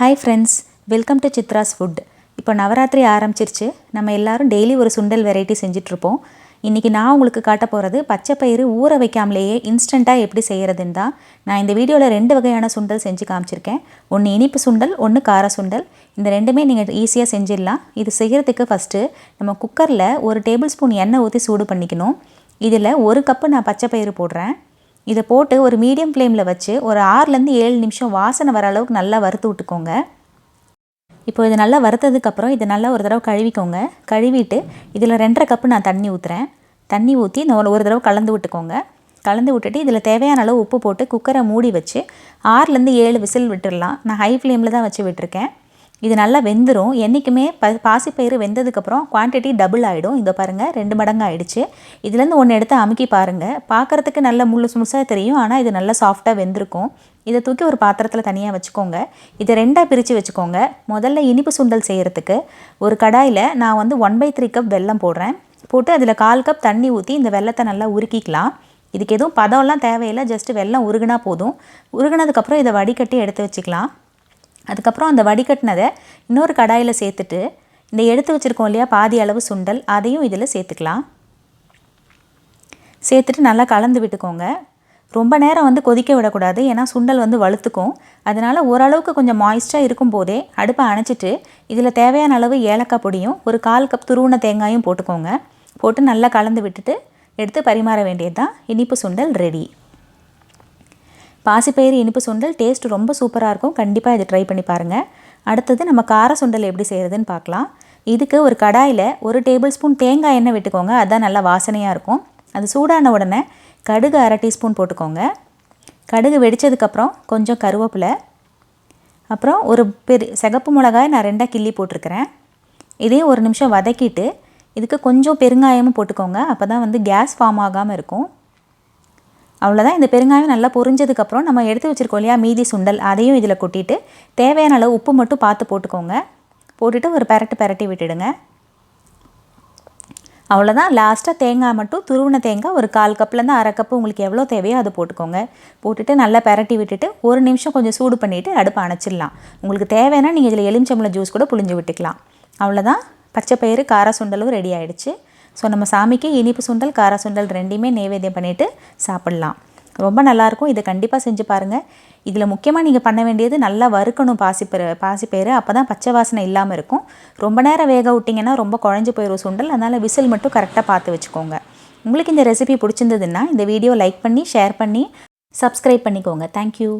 Hi friends, welcome to Chitra's Food. இப்போ நவராத்திரி ஆரம்பிச்சிருச்சு. நம்ம எல்லாரும் டெய்லி ஒரு சுண்டல் வெரைட்டி செஞ்சிட்டு இருப்போம். இன்னைக்கு நான் உங்களுக்கு காட்ட போறது பச்சை பயிறு ஊற வைக்காமலேயே இன்ஸ்டன்ட்டா எப்படி செய்யறதுன்னு தான். நான் இந்த வீடியோல ரெண்டு வகையான சுண்டல் செஞ்சு காமிச்சிருக்கேன். ஒன்னு இனிப்பு சுண்டல், ஒன்னு கார சுண்டல். இந்த ரெண்டுமே நீங்க ஈஸியா செஞ்சிடலாம். இது செய்யறதுக்கு ஃபர்ஸ்ட் நம்ம குக்கர்ல 1 டேபிள்ஸ்பூன் எண்ணெய் ஊத்தி சூடு பண்ணிக்கணும். இதில் 1 கப் நான் பச்சை பயிறு போடுறேன். இதை போட்டு ஒரு மீடியம் ஃப்ளேமில் வச்சு ஒரு 6லேருந்து 7 நிமிஷம் வாசனை வர அளவுக்கு நல்லா வறுத்து விட்டுக்கோங்க. இப்போ இது நல்லா வறுத்ததுக்கப்புறம் இதை நல்லா ஒரு தடவை கழுவிக்கோங்க. கழுவிட்டு இதில் 2.5 கப்பு நான் தண்ணி ஊற்றுறேன். தண்ணி ஊற்றி ஒரு தடவை கலந்து விட்டுக்கோங்க. கலந்து விட்டுட்டு இதில் தேவையான அளவு உப்பு போட்டு குக்கரை மூடி வச்சு 6லேருந்து 7 விசில் விட்டுடலாம். நான் ஹை ஃப்ளேமில் தான் வச்சு விட்டுருக்கேன். இது நல்லா வெந்துடும். என்றைக்குமே பாசிப்பயிறு வெந்ததுக்கப்புறம் குவான்டிட்டி டபுள் ஆகிடும். இதை பாருங்கள், 2 மடங்கு ஆகிடுச்சு. இதுலேருந்து ஒன்று எடுத்து அமுக்கி பாருங்கள். பார்க்குறதுக்கு நல்ல முழுசாக தெரியும், ஆனால் இது நல்லா சாஃப்டாக வெந்திருக்கும். இதை தூக்கி ஒரு பாத்திரத்தில் தனியாக வச்சுக்கோங்க. இதை 2ஆக பிரித்து வச்சுக்கோங்க. முதல்ல இனிப்பு சுண்டல் செய்கிறதுக்கு ஒரு கடாயில் நான் 1/3 கப் வெல்லம் போடுறேன். போட்டு அதில் 1/4 கப் தண்ணி ஊற்றி இந்த வெல்லத்தை நல்லா உருக்கிக்கலாம். இதுக்கு எதுவும் பதம்லாம் தேவையில்லை, ஜஸ்ட்டு வெல்லம் உருகுனா போதும். உருகுனதுக்கப்புறம் இதை வடிகட்டி எடுத்து வச்சுக்கலாம். அதுக்கப்புறம் அந்த வடிகட்டினதை இன்னொரு கடாயில் சேர்த்துட்டு இந்த எடுத்து வச்சுருக்கோம் இல்லையா பாதி அளவு சுண்டல், அதையும் இதில் சேர்த்துக்கலாம். சேர்த்துட்டு நல்லா கலந்து விட்டுக்கோங்க. ரொம்ப நேரம் கொதிக்க விடக்கூடாது, ஏன்னா சுண்டல் வழுத்துக்கும். அதனால் ஓரளவுக்கு கொஞ்சம் மாய்ஸ்டாக இருக்கும் போதே அடுப்பை அணைச்சிட்டு இதில் தேவையான அளவு ஏலக்காய் பொடியும் 1/4 கப் துருவின தேங்காயும் போட்டுக்கோங்க. போட்டு நல்லா கலந்து விட்டுட்டு எடுத்து பரிமாற வேண்டியது தான். இனிப்பு சுண்டல் ரெடி. பாசிப்பயிறு இனிப்பு சுண்டல் டேஸ்ட் ரொம்ப சூப்பராக இருக்கும். கண்டிப்பாக இதை ட்ரை பண்ணி பாருங்கள். அடுத்தது நம்ம கார சுண்டல் எப்படி செய்கிறதுன்னு பார்க்கலாம். இதுக்கு ஒரு கடாயில் 1 டேபிள்ஸ்பூன் தேங்காய் எண்ணெய் விட்டுக்கோங்க. அதுதான் நல்லா வாசனையாக இருக்கும். அது சூடான உடனே கடுகு 1/2 டீஸ்பூன் போட்டுக்கோங்க. கடுகு வெடித்ததுக்கப்புறம் கொஞ்சம் கருவேப்பிலை, அப்புறம் ஒரு சிகப்பு மிளகாய் நான் 2ஆக கிள்ளி போட்டிருக்கிறேன். இதையும் 1 நிமிஷம் வதக்கிட்டு இதுக்கு கொஞ்சம் பெருங்காயமும் போட்டுக்கோங்க. அப்போ தான் கேஸ் ஃபார்ம் ஆகாமல் இருக்கும். அவ்வளோதான். இந்த பெருங்காயம் நல்லா பொரிஞ்சதுக்கப்புறம் நம்ம எடுத்து வச்சுருக்கோம் இல்லையா மீதி சுண்டல், அதையும் இதில் கொட்டிட்டு தேவையான அளவு உப்பு மட்டும் பார்த்து போட்டுக்கோங்க. போட்டுட்டு ஒரு பெரட்டி விட்டுடுங்க. அவ்வளோதான். லாஸ்ட்டாக தேங்காய் மட்டும் துருவின தேங்காய் ஒரு 1/4 கப்லேருந்து 1/2 கப்பு உங்களுக்கு எவ்வளோ தேவையோ அதை போட்டுக்கோங்க. போட்டுட்டு நல்லா பெரட்டி விட்டுட்டு 1 நிமிஷம் கொஞ்சம் சூடு பண்ணிவிட்டு அடுப்பை அணைச்சிடலாம். உங்களுக்கு தேவைன்னா நீங்கள் இதில் எலுமிச்சம்பழம் ஜூஸ் கூட புழிஞ்சு விட்டுக்கலாம். அவ்வளோதான். பச்சை பயிறு கார சுண்டலும் ரெடி ஆகிடுச்சு. ஸோ நம்ம சாமிக்கு இனிப்பு சுண்டல் கார சுண்டல் ரெண்டையுமே நைவேத்தியம் பண்ணிவிட்டு சாப்பிட்லாம். ரொம்ப நல்லாயிருக்கும். இதை கண்டிப்பாக செஞ்சு பாருங்கள். இதில் முக்கியமாக நீங்கள் பண்ண வேண்டியது நல்லா வறுக்கணும் பாசிப்பயிறு. அப்போ தான் பச்சை வாசனை இல்லாமல் இருக்கும். ரொம்ப நேரம் வேக விட்டிங்கன்னா ரொம்ப குழஞ்சி போயிடும் சுண்டல். அதனால் விசில் மட்டும் கரெக்டாக பார்த்து வச்சுக்கோங்க. உங்களுக்கு இந்த ரெசிபி பிடிச்சிருந்ததுன்னா இந்த வீடியோ லைக் பண்ணி ஷேர் பண்ணி சப்ஸ்கிரைப் பண்ணிக்கோங்க. தேங்க்யூ.